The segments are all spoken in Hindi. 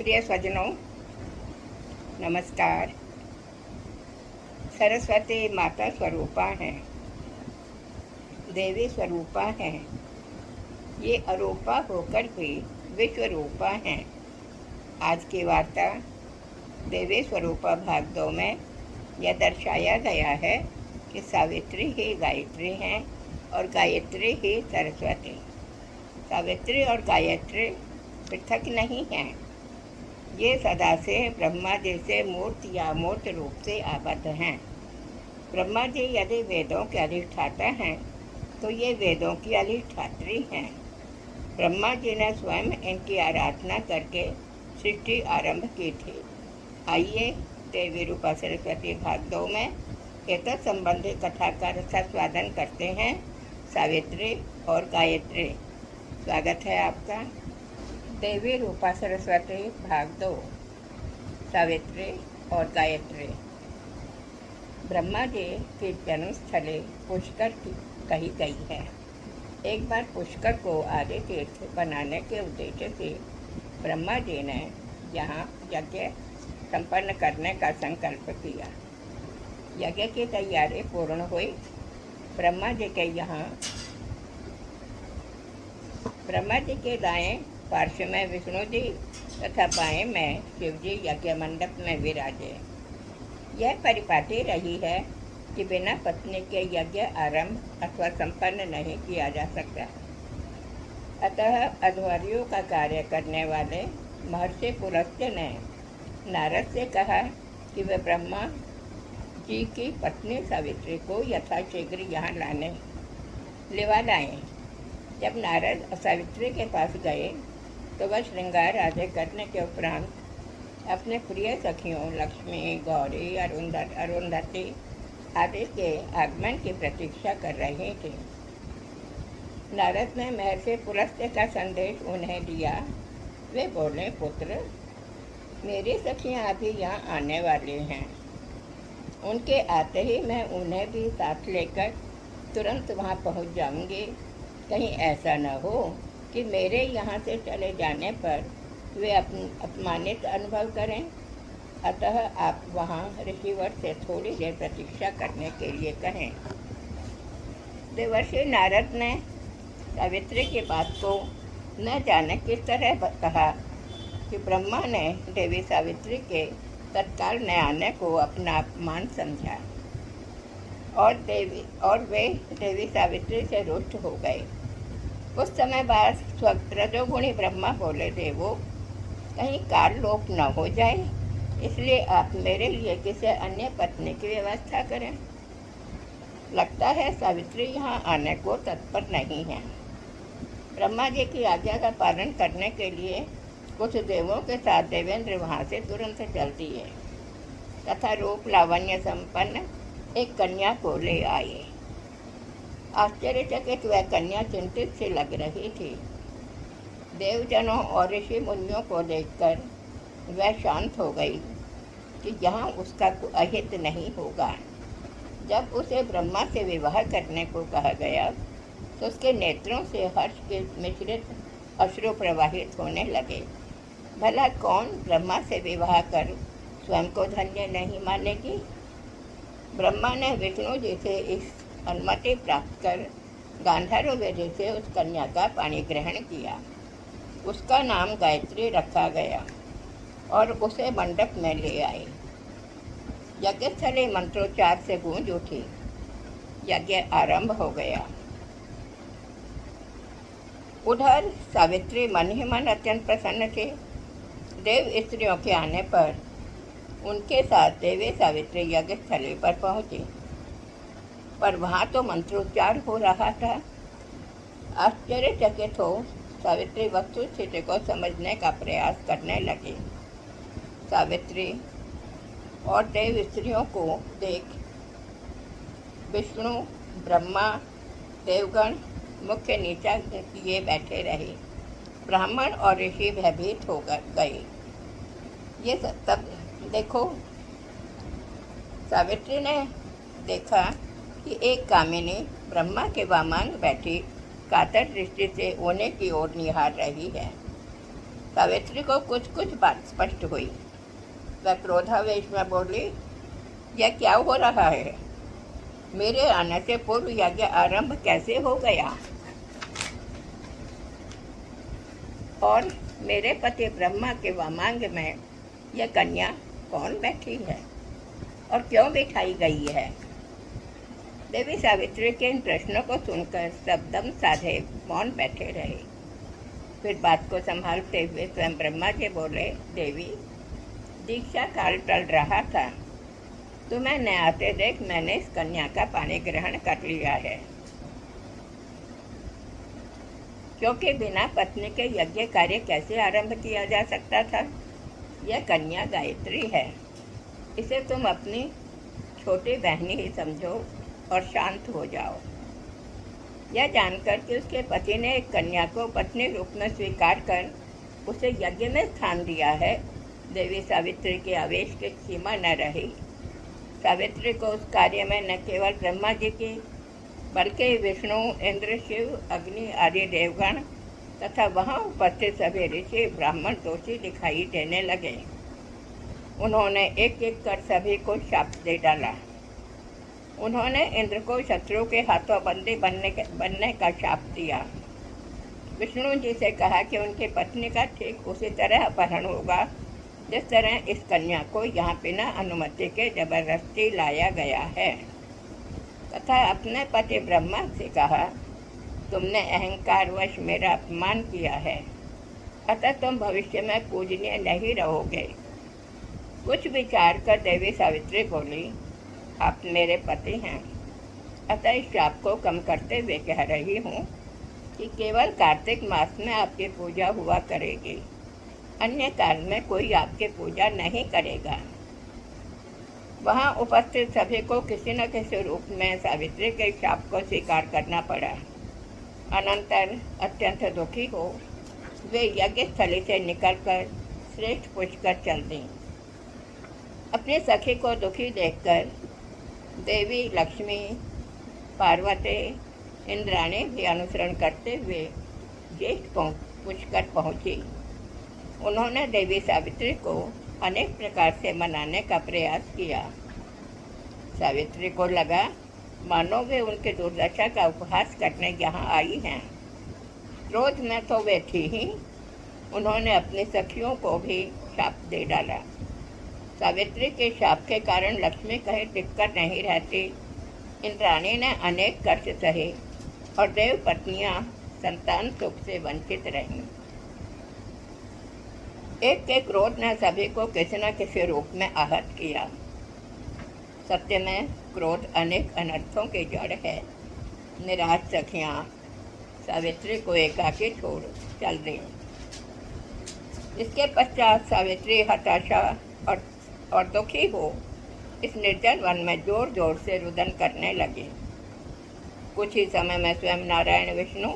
प्रिय स्वजनों, नमस्कार। सरस्वती माता स्वरूपा हैं, देवी स्वरूपा हैं। ये अरूपा होकर भी विश्व रूपा हैं। आज की वार्ता देवी स्वरूपा भाग 2 में यह दर्शाया गया है कि सावित्री ही गायत्री हैं और गायत्री ही सरस्वती। सावित्री और गायत्री पृथक नहीं हैं। ये सदा से ब्रह्मा जी से मूर्त या मूर्त रूप से आबद्ध हैं। ब्रह्मा जी यदि वेदों के अधिष्ठाता हैं तो ये वेदों की अधिष्ठात्री हैं। ब्रह्मा जी ने स्वयं इनकी आराधना करके सृष्टि आरंभ की थी। आइए देवी रूपा सरस्वती भाग 2 में एतत् संबंधी कथा का रसास्वादन करते हैं। सावित्री और गायत्री। स्वागत है आपका। देवी रूपा सरस्वती भाग 2। सावित्री और गायत्री। ब्रह्मा जी की जन्मस्थली पुष्कर की कही गई है। एक बार पुष्कर को आदि तीर्थ बनाने के उद्देश्य से ब्रह्मा जी ने यहाँ यज्ञ संपन्न करने का संकल्प किया। यज्ञ की तैयारी पूर्ण हुई। ब्रह्मा जी के दाएं पार्श्व में विष्णु जी तथा बाएं में शिव जी यज्ञ मंडप में विराजे। यह परिपाटी रही है कि बिना पत्नी के यज्ञ आरंभ अथवा संपन्न नहीं किया जा सकता। अतः अध्वर्यों का कार्य करने वाले महर्षि पुलस्त्य ने नारद से कहा कि वे ब्रह्मा जी की पत्नी सावित्री को यथाशीघ्र यहाँ लेवा लाएं। जब नारद सावित्री के पास गए तो वह श्रृंगार आदि करने के उपरांत अपने प्रिय सखियों लक्ष्मी, गौरी, अरुंधति आदि के आगमन की प्रतीक्षा कर रही थी। नारद ने महर्षि पुलस्त्य का संदेश उन्हें दिया। वे बोले, पुत्र, मेरी सखियाँ अभी यहाँ आने वाली हैं। उनके आते ही मैं उन्हें भी साथ लेकर तुरंत वहाँ पहुँच जाऊँगी। कहीं ऐसा न हो कि मेरे यहाँ से चले जाने पर वे अपमानित अनुभव करें। अतः आप वहाँ ऋषिवर से थोड़ी देर प्रतीक्षा करने के लिए कहें। देवर्षि नारद ने सावित्री की बात को न जाने किस तरह कहा कि ब्रह्मा ने देवी सावित्री के तत्काल न आने को अपना अपमान समझा और वे देवी सावित्री से रुष्ट हो गए। कुछ समय बाद रजोगुणी ब्रह्मा बोले, देवो, कहीं काल लोप न हो जाए, इसलिए आप मेरे लिए किसी अन्य पत्नी की व्यवस्था करें। लगता है सावित्री यहाँ आने को तत्पर नहीं है। ब्रह्मा जी की आज्ञा का पालन करने के लिए कुछ देवों के साथ देवेंद्र वहाँ से तुरंत चल दिए तथा रूप लावण्य संपन्न एक कन्या को ले आए। आश्चर्यचकित वह कन्या चिंतित सी लग रही थी। देवजनों और ऋषि मुनियों को देखकर वह शांत हो गई कि यहाँ उसका अहित नहीं होगा। जब उसे ब्रह्मा से विवाह करने को कहा गया तो उसके नेत्रों से हर्ष के मिश्रित अश्रु प्रवाहित होने लगे। भला कौन ब्रह्मा से विवाह कर स्वयं को धन्य नहीं मानेगी। ब्रह्मा ने विष्णु जी से इस अनुमति प्राप्त कर गांधार विधि से उस कन्या का पाणी ग्रहण किया। उसका नाम गायत्री रखा गया और उसे मंडप में ले आए। यज्ञस्थली मंत्रोच्चार से गूंज उठी। यज्ञ आरंभ हो गया। उधर सावित्री मन ही मन अत्यंत प्रसन्न थी। देव स्त्रियों के आने पर उनके साथ देवी सावित्री यज्ञस्थली पर पहुंची, पर वहाँ तो मंत्रोच्चार हो रहा था। आश्चर्यचकित हो सावित्री वस्तु स्थिति को समझने का प्रयास करने लगी। सावित्री और देव स्त्रियों को देख विष्णु, ब्रह्मा, देवगण मुख्य नीचा किए बैठे रहे। ब्राह्मण और ऋषि भयभीत हो गए। ये तब देखो, सावित्री ने देखा कि एक कामिनी ब्रह्मा के वामांग बैठी कातर दृष्टि से ओने की ओर निहार रही है। सावित्री को कुछ कुछ बात स्पष्ट हुई। वह क्रोधावेश में बोली, यह क्या हो रहा है? मेरे आने से पूर्व यज्ञ आरंभ कैसे हो गया? और मेरे पति ब्रह्मा के वामांग में यह कन्या कौन बैठी है और क्यों बिठाई गई है? देवी सावित्री के इन प्रश्नों को सुनकर सब दम साधे मौन बैठे रहे। फिर बात को संभालते हुए स्वयं ब्रह्मा जी बोले, देवी, दीक्षा काल टल रहा था, तुम्हें न आते देख मैंने इस कन्या का पानी ग्रहण कर लिया है, क्योंकि बिना पत्नी के यज्ञ कार्य कैसे आरंभ किया जा सकता था? यह कन्या गायत्री है, इसे तुम अपनी छोटी बहनी ही समझो और शांत हो जाओ। यह जानकर कि उसके पति ने एक कन्या को पत्नी रूप में स्वीकार कर उसे यज्ञ में स्थान दिया है, देवी सावित्री के आवेश की सीमा न रही। सावित्री को उस कार्य में न केवल ब्रह्मा जी की बल्कि विष्णु, इंद्र, शिव, अग्नि आदि देवगण तथा वहाँ उपस्थित सभी ऋषि ब्राह्मण दोषी दिखाई देने लगे। उन्होंने एक एक कर सभी को शाप दे डाला। उन्होंने इंद्र को शत्रु के हाथों बंदी बनने का शाप दिया। विष्णु जी से कहा कि उनकी पत्नी का ठीक उसी तरह अपहरण होगा जिस तरह इस कन्या को यहाँ बिना अनुमति के जबरदस्ती लाया गया है, तथा अपने पति ब्रह्मा से कहा, तुमने अहंकारवश मेरा अपमान किया है, अतः तुम भविष्य में पूजनीय नहीं रहोगे। कुछ विचार कर देवी सावित्री बोली, आप मेरे पति हैं, अतः इस शाप को कम करते हुए कह रही हूँ कि केवल कार्तिक मास में आपकी पूजा हुआ करेगी, अन्य काल में कोई आपकी पूजा नहीं करेगा। वहाँ उपस्थित सभी को किसी न किसी रूप में सावित्री के शाप को स्वीकार करना पड़ा। अनंतर अत्यंत दुखी हो वे यज्ञ स्थली से निकलकर श्रेष्ठ पुष्कर चल दी। अपनी सखी को दुखी देखकर देवी लक्ष्मी, पार्वती, इंद्राणी भी अनुसरण करते हुए ज्येष्ठ पुष्कर पहुँची। उन्होंने देवी सावित्री को अनेक प्रकार से मनाने का प्रयास किया। सावित्री को लगा मानो वे उनके दुर्दशा का उपहास करने यहाँ आई हैं। क्रोध में तो वे थी ही, उन्होंने अपनी सखियों को भी शाप दे डाला। सावित्री के शाप के कारण लक्ष्मी कहीं टिककर नहीं रहती। इंद्राणी ने अनेक कष्ट सहे और देव पत्नियां संतान सुख से वंचित रहीं। एक के क्रोध ने सभी को किसी न किसी रूप में आहत किया। सत्य में क्रोध अनेक अनर्थों की जड़ है। निराश सखियां सावित्री को एकाकी छोड़ चल दी। इसके पश्चात सावित्री हताशा और दुखी हो इस निर्जन वन में जोर जोर से रुदन करने लगी। कुछ ही समय में स्वयं नारायण विष्णु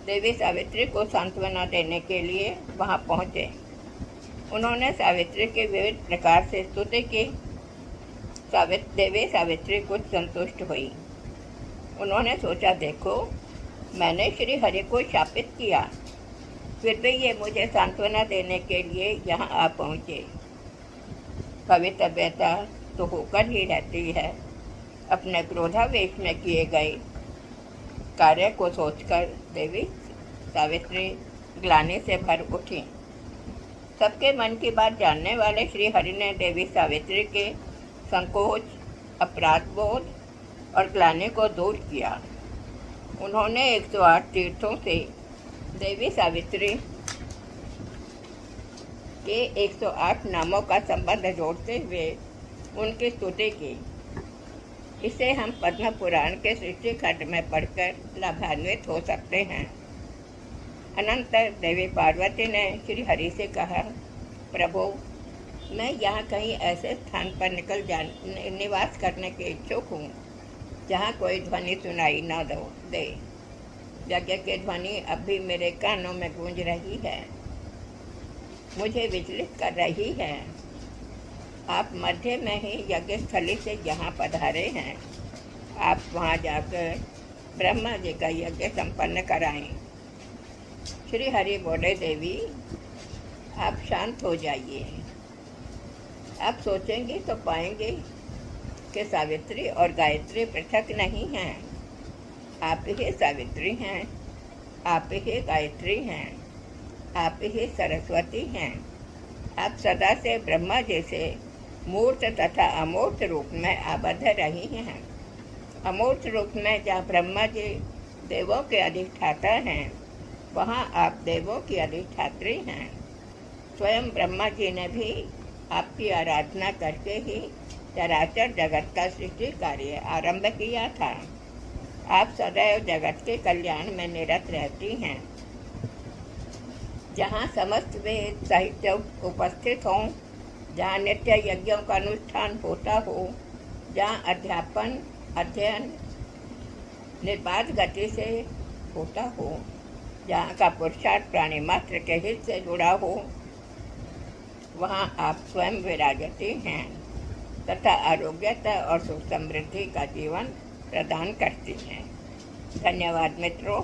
देवी सावित्री को सांत्वना देने के लिए वहां पहुंचे। उन्होंने सावित्री के विविध प्रकार से स्तुति की। देवी सावित्री कुछ संतुष्ट हुई। उन्होंने सोचा, देखो मैंने श्री हरि को शापित किया, फिर भी ये मुझे सांत्वना देने के लिए यहाँ आ पहुँचे। पवित्रता तो होकर ही रहती है। अपने क्रोधावेश में किए गए कार्य को सोचकर देवी सावित्री ग्लानि से भर उठी। सबके मन की बात जानने वाले श्री हरि ने देवी सावित्री के संकोच, अपराध बोध और ग्लानि को दूर किया। उन्होंने 108 तीर्थों से देवी सावित्री के 108 नामों का संबंध जोड़ते हुए उनकी स्तुति की। इसे हम पद्म पुराण के सृष्टि खंड में पढ़कर लाभान्वित हो सकते हैं। अनंतर देवी पार्वती ने श्री हरि से कहा, प्रभु, मैं यहाँ कहीं ऐसे स्थान पर निवास करने के इच्छुक हूँ जहाँ कोई ध्वनि सुनाई न दे। यज्ञ की ध्वनि अब भी मेरे कानों में गूंज रही है, मुझे विचलित कर रही है। आप मध्य में ही यज्ञ स्थली से यहाँ पधारे हैं, आप वहाँ जाकर ब्रह्मा जी का यज्ञ संपन्न कराएं। श्री हरि बोले, देवी आप शांत हो जाइए। आप सोचेंगे तो पाएंगे कि सावित्री और गायत्री पृथक नहीं हैं। आप ही सावित्री हैं, आप ही गायत्री हैं, आप ही सरस्वती हैं। आप सदा से ब्रह्मा जैसे मूर्त तथा अमूर्त रूप में आबद्ध रही हैं। अमूर्त रूप में जहाँ ब्रह्मा जी देवों के अधिष्ठाता हैं, वहाँ आप देवों की अधिष्ठात्री हैं। स्वयं ब्रह्मा जी ने भी आपकी आराधना करके ही चराचर जगत का सृष्टि कार्य आरंभ किया था। आप सदैव जगत के कल्याण में निरत रहती हैं। जहाँ समस्त वेद साहित्य उपस्थित हों, जहाँ नित्य यज्ञों का अनुष्ठान होता हो, जहाँ अध्ययन निर्बाध गति से होता हो, जहाँ का पुरुषार्थ प्राणी मात्र के हित से जुड़ा हो, वहाँ आप स्वयं विराजती हैं तथा आरोग्यता और सुख समृद्धि का जीवन प्रदान करती हैं। धन्यवाद मित्रों।